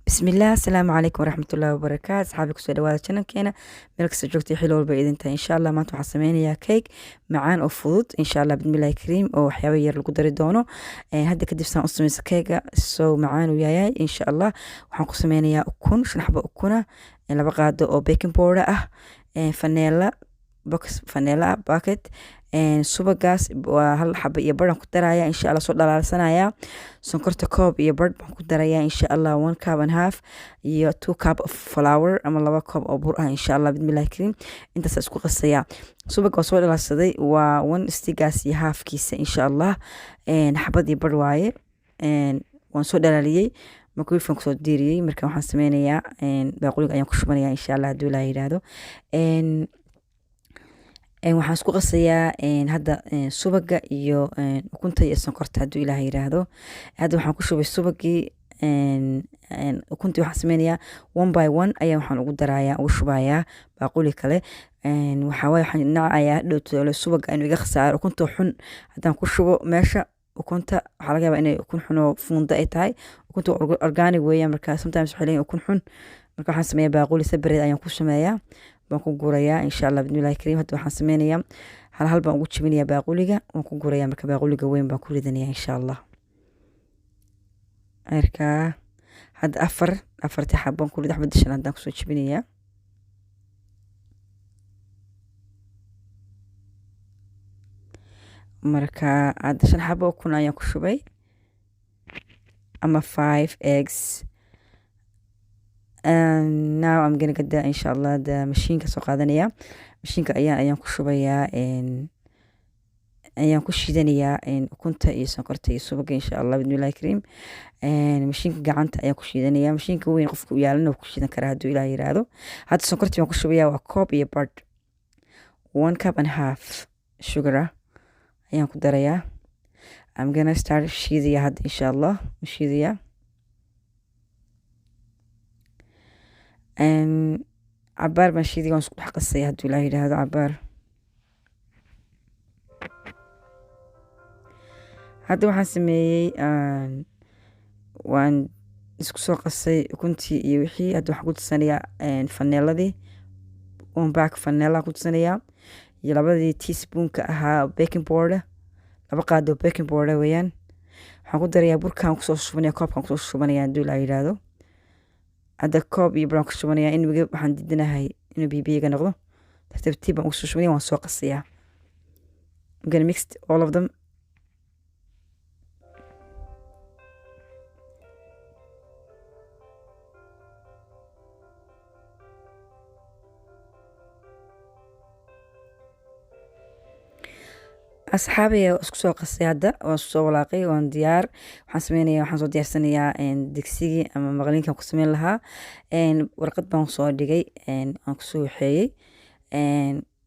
bismillaah asalaamu calaykum waraxmatullaahi wabarakaatu asxaabi kusoo dhawaada channelkeena meel kasta joogtay xil walba idintahay insha allah maanta waxaan sameynayaa cake macaan oo fudud insha allah bismillaahi kariim oo waxyaaba yar lagu dari doono hadda kadib saan u sameysa keega soo macaan uu yahay insha allah waxaan ku sameynayaa ukun 5 xabo ukuna 2 qaado oo baking powder ah vanilla box vanilla bucket subagaas waa 1 xabo iyo badhan ku daraya insha allah soo dhalaalsanaya sonkorta koob iyo badh baan ku daraya insha allah 1 cup and half iyo 2 cup of flour ama 2 cup oo bur ah insha allah bismillaahi kariim intaas isku qasaya subaga soo dhalaalsaday waa 1 stigaas iyo half kiisa insha allah xabad iyo badh waaye waan soo dhalaaliyay makrofon ku soo diiriyay marka waxaan sameynayaa baaquliga ayaan ku shubanayaa insha allah haduu ilaahay yiraahdo waxaan isku qasayaa hadda subaga iyo ukunta iyo sonkorta haduu ilaahay yiraahdo hadda waxaan ku shubay subagii ukuntii waxaan sameynayaa 1 by 1 ayaa waxaan ugu darayaa ugu shubayaa baaquli kale waxa way waxaan nacayaa dhowto subaga inuu iga khasaaro ukunta xun haddaan ku shubo meesha ukunta waxa laga yaabaa inay ukun xun oo fuunda ay tahay ukunta organic weeyaan marka sometimes waxay leeyihiin ukun xun marka waxaan sameeyaa baaquli separate ayaan ku sameeyaa baan ku gurayaa insha allah bismillaahi kariim hadda waxaan sameynayaa hal baan ugu jibinayaa baaquliga waan ku gurayaa marka baaquliga weyn baan ku ridanayaa insha allah marka hadda afarta xabban ku rid xabad shan hadaan ku soo jibinayaa marka hadda 5 xabo ukun ayaan ku shubay ama 5 eggs and now I'm gonna get inshallah the machine ka soo qaadanaya mashiinka ayaan ku shubayaa ayaan ku shiidanayaa ukunta iyo sonkorta iyo subaga insha allah bismillaahi kariim mashiinka gacanta ayaan ku shiidanayaa mashiinka weyn qofka u yaalana ku shiidan karaa haduu ilaahay yiraahdo hadda sonkorta waan ku shubayaa waa koob iyo badh 1 cup and half sugar ayaan ku darayaa I'm gonna start shiidaya hadda insha allah shiidaya cabaar baan shiidiga waan isku dhex qasaya haduu ilaahay yiraahdo cabaar hadda waxaan sameeyey waan isku soo qasay ukuntii iyo wixii hadda waxaan ku tusanayaa vanilladii 1 pack vanilla ku tusanayaa iyo 2 teaspoonka ahaa baking powder 2 qaado baking powder weeyaan waxaan ku darayaa burkaan ku soo shubanayaa koobkaan ku soo shubanayaa haduu ilaahay yiraahdo hadda koob iyo brown ku shubanayaa in waxaan didinahay inuu bibiga noqdo tartiib baan ugu soo shubanayaa waan soo qasayaa I'm gonna mix all of them asxaabi isku soo qasay hadda waan soo walaaqay waan diyaar waxaan soo diyaarsanayaa digsigii ama maqlinka ku sameyn lahaa warqad baan soo dhigay aan ku soo waxeeyay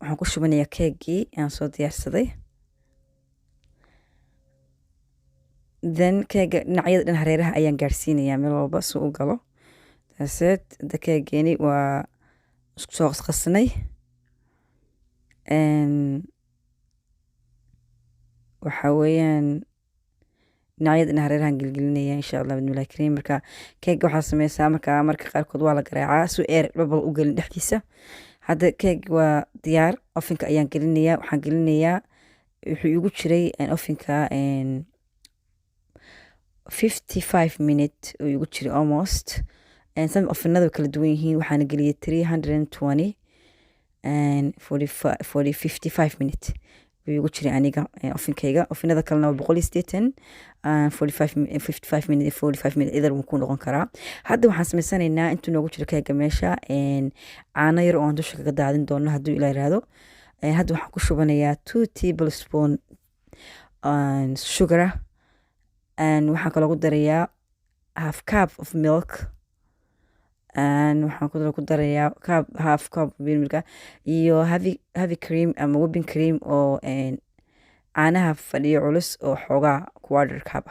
waxaan ku shubanayaa keegii aan soo diyaarsaday then keega dhinacyada dhan hareeraha ayaan gaarsiinayaa meel walba si uu galo taaseed hadda keegeeni waa isku soo qasnay waxa weeyaan dhinacyada hareerahan gelgelinaya insha allah bismillaahi kariim marka keega waxaa sameysaa marka qaarkood waa la garaacaa si air bubble u gelin dhexdiisa hadda keeg waa diyaar ovenka ayaan gelinayaa waxaan gelinayaa wuxuu igu jiray ovenka 55 minutes oo igu jiray almost some ovenada kala duwan yihiin waxaana geliyay 320 and 55 minutes ugu jiray aniga ofinkayga ofinada kalena waa 180 55 minutes 45 minutes idar wuu ku noqon karaa hadda waxaan sameysanaynaa intuu noogu jiro keega meesha caano yar oo aan dusha kaga daadin doono haduu ilaa yiraahdo hadda waxaan ku shubanayaa 2 tablespoon sugar waxaan kaloo ku darayaa half cup of milk waxaan ku darayaa half cup milk iyo heavy cream ama whipping cream oo caanaha fadhiyo culus oo xoogaa quarter cup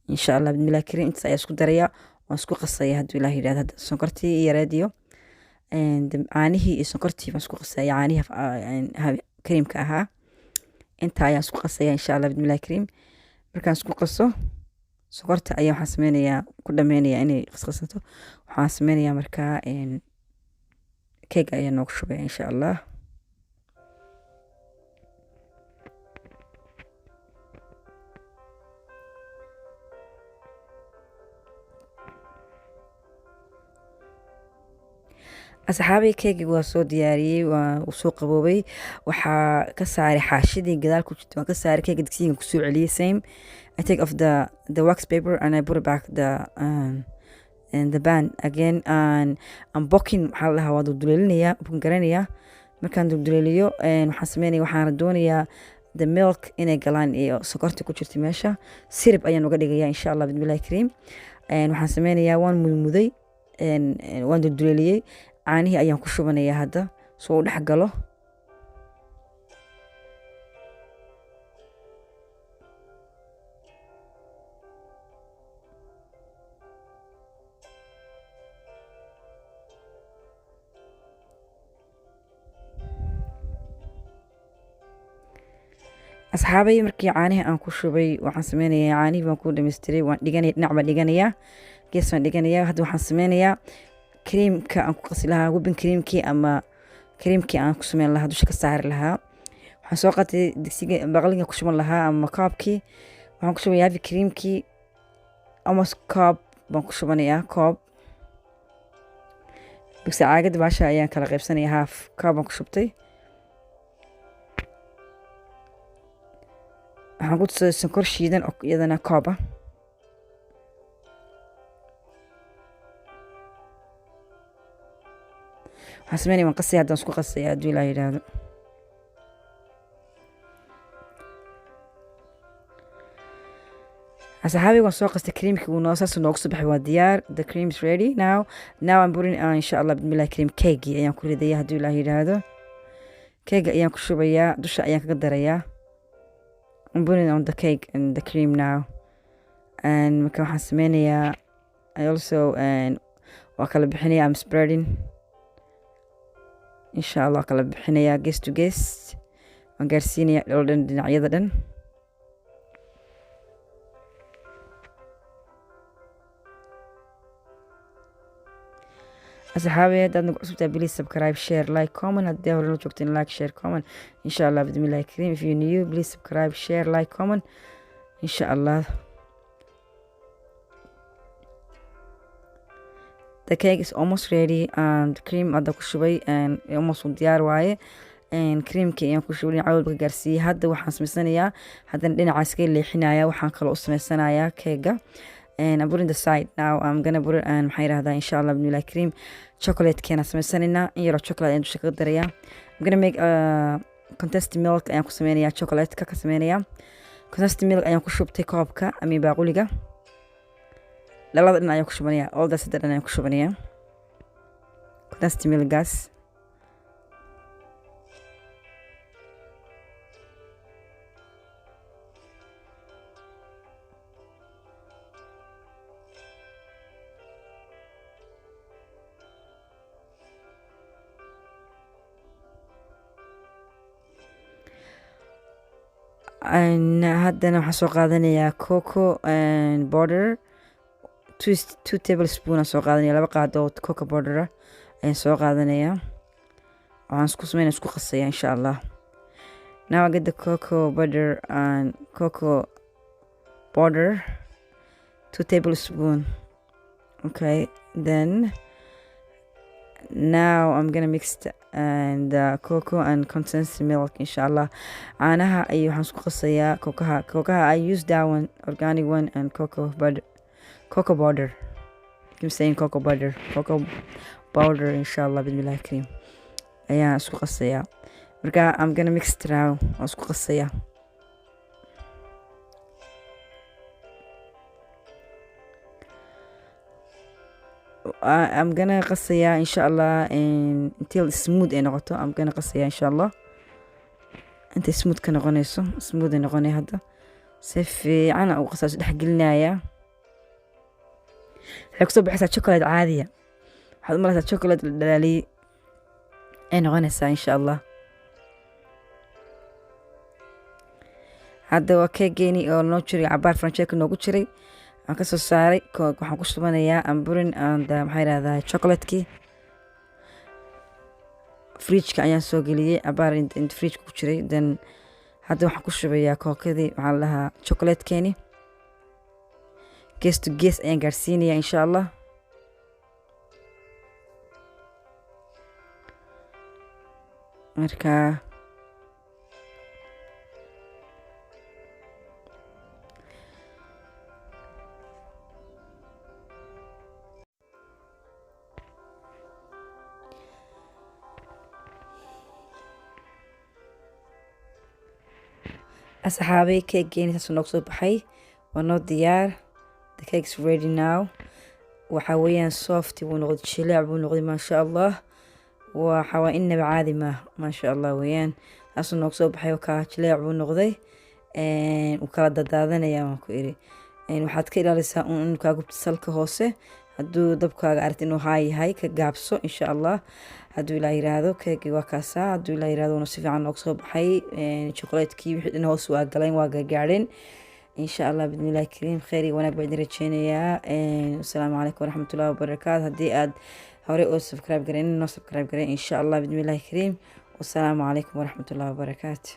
insha allah bismillaahi kariim intaas ayaa isku darayaa waan isku qasaya haduu ilaahay yiraahdo hadda sonkortii iyo raadiyo caanihii iyo sonkortii baan isku qasaya caanihi creamka ahaa inta ayaan isku qasaya insha allah bismillaahi kariim markaan isku qaso sokorta ayaa waxaan sameynayaa ku dhameynayaa inay qasqasato. waxaan sameynayaa markaa keega ayaa noogu shubaya insha allah. asxaabay keegii waa soo diyaariyey, waa soo qaboobay. waxaa ka saaray xaashidii gadaal ku jirta, waan ka saaray keega digsiga kusoo celiyey. Same, I take off the wax paper and I put it back the pan again. I'm boking, maxaa la dhahaa, waa dulduleelinayaa, bokin garanayaa. markaan dulduleeliyo waxaan sameynaya, waxaan doonayaa the milk inay galaan iyo sokorta ku jirta meesha. sirib ayaan uga dhigayaa insha allah bismillahi kariim. waxaan sameynayaa, waan mudmuday, waan dulduleeliyey. caanihii ayaan ku shubanayaa hadda soo u dhex galo. asxaabay markii caanihii aan ku shubay, waxaan sameynayaa, caanihii baan ku dhameystiray, waan dhiganaya, dhinac baan dhiganayaa, gees baan dhiganayaa. hadda waxaan sameynayaa creamka aan ku qasi lahaa, whipping creamkii ama creamkii aan ku sameyn lahaa, dusha ka saari lahaa. waxaan soo qaatay digsiga, baqliga ku shuban lahaa ama koobkii. waxaan ku shubayaa heavy creamkii, almost koob baan ku shubanayaa, koob. bigsi caagada baasha ayaan kala qaybsanayaa, half koob baan ku shubtay. waxaan ku tusaday sonkor shiidan oo iyadana koob ah. waxaan sameynaya, waan qasaya, haddaan isku qasaya hadduu ilaa yidhaahdo. asxaabi waan soo qastay creamkii, wuu noo saas noogu soo baxay, waa diyaar. The cream is ready now I'm putting insha allah bismillahi kariim keegii ayaan ku ridaya hadduu ilaa yidhaahdo. keega ayaan ku shubayaa, dusha ayaan kaga darayaa. I'm putting on the cake and the cream now. marka waxaan sameynayaa, I also waa kala bixinaya, I'm spreading insha allah, kala bixinayaa guest to guest. waan gaarsiinaya oo dhan, dhinacyada dhan. asxaabi haddaad nagu cusubtaa, please subscribe, share, like, comment. haddii hore la joogteen, like, share, comment insha allah bismillahi kariim. if you new, please subscribe, share, like, comment insha allah. the cake is almost ready and cream hadda ku shubay almost diyaar waaye. creamkii ayaan ku shubay, dhinaca walba ka gaarsiiyey. hadda waxaan samaysanayaa, haddana dhinacaas ka leexinayaa. waxaan kaloo u samaysanayaa keega. I'm putting the side now. I'm gonna put it maxaa yidhahdaa insha allah bismillahi kariim. chocolate keena samaysanayna, in yaroo chocolate ayaan dusha kaga darayaa. I'm gonna make contest milk ayaan ku sameynayaa, chocolate ka sameynayaa. contest milk ayaan ku shubtay koobka ama baaquliga. labada dhan ayaan ku shubanayaa, all the saddex dhan ayaan ku shubanayaa contest milkgaas. haddana waxaan soo qaadanayaa cocoa border, 2 tablespoon aan soo qaadanaya, 2 qaadood cocoa border ayaan soo qaadanayaa. waxaan isku sameynaya, isku qasaya insha allah. now I get the cocoa butter and cocoa border, 2 tablespoon. okay, then now I'm gonna mix the cocoa and condensed milk insha allah. caanaha ayuu waxaan isku qasayaa, cocoa I use that one, organic one, and cocoa powder. keep saying cocoa powder insha allah bismillahi kariim. ayaan isku qasayaa. marka I'm gonna mix it now, waan isku qasayaa. I'm gonna qasayaa insha allah until smooth ay noqoto. I'm gonna qasayaa insha allah intay smooth ka noqonayso. smooth ay noqonay hadda, si fiican u qasaa, dhex gelinayaa. waxay kusoo baxaysaa chocolate caadiya, waxaad u malaysaa chocolate la dhalaaliyey ay noqonaysaa insha allah. hadda waa keegeeni oo noo jiray cabaar franjeerka noogu jiray. waxaan kasoo saaray waxaan ku shubanayaa amburin and maxaa yirahdaa chocolate-kii fridge-ka ayaan soo geliyey cabaar in fridge ku jiray then hadda waxaan ku shubayaa kookadii waxaa la dhahaa chocolate-keeni gees to gees ayaan gaarsiinayaa insha allah marka asxaabay keegeeni saasuu noogu soo baxay waa noo diyaar the cake is ready now waxaa weeyaan soft wuu noqday jileec buu noqday maasha allah waxa waa inaba caadi maasha allah weeyaan saasuu noogu soo baxay kaa jileec buu noqday wuu kala dadaadanayaa waan ku iri waxaad ka ilaalisaa in kaa gubta salka hoose hadduu dabkaaga aragti inuu haa yahay ka gaabso insha allah hadduu ilaa yiraahdo keegii waa kaasaa hadduu ilaa yiraahdo si fiican noogu soo baxay chocolate-kii wixii dhan hoos waa galeen waa gargaadheen insha allah bidnillahi kariim khayr iyo wanaag baan idin rajeynayaa asalaamu calaykum waraxmatullahi wabarakaatu haddii aad hore oo subscribe gareyn noo subscribe gareyn insha allah bidnillahi kariim wasalaamu calaykum waraxmatullahi wabarakaatu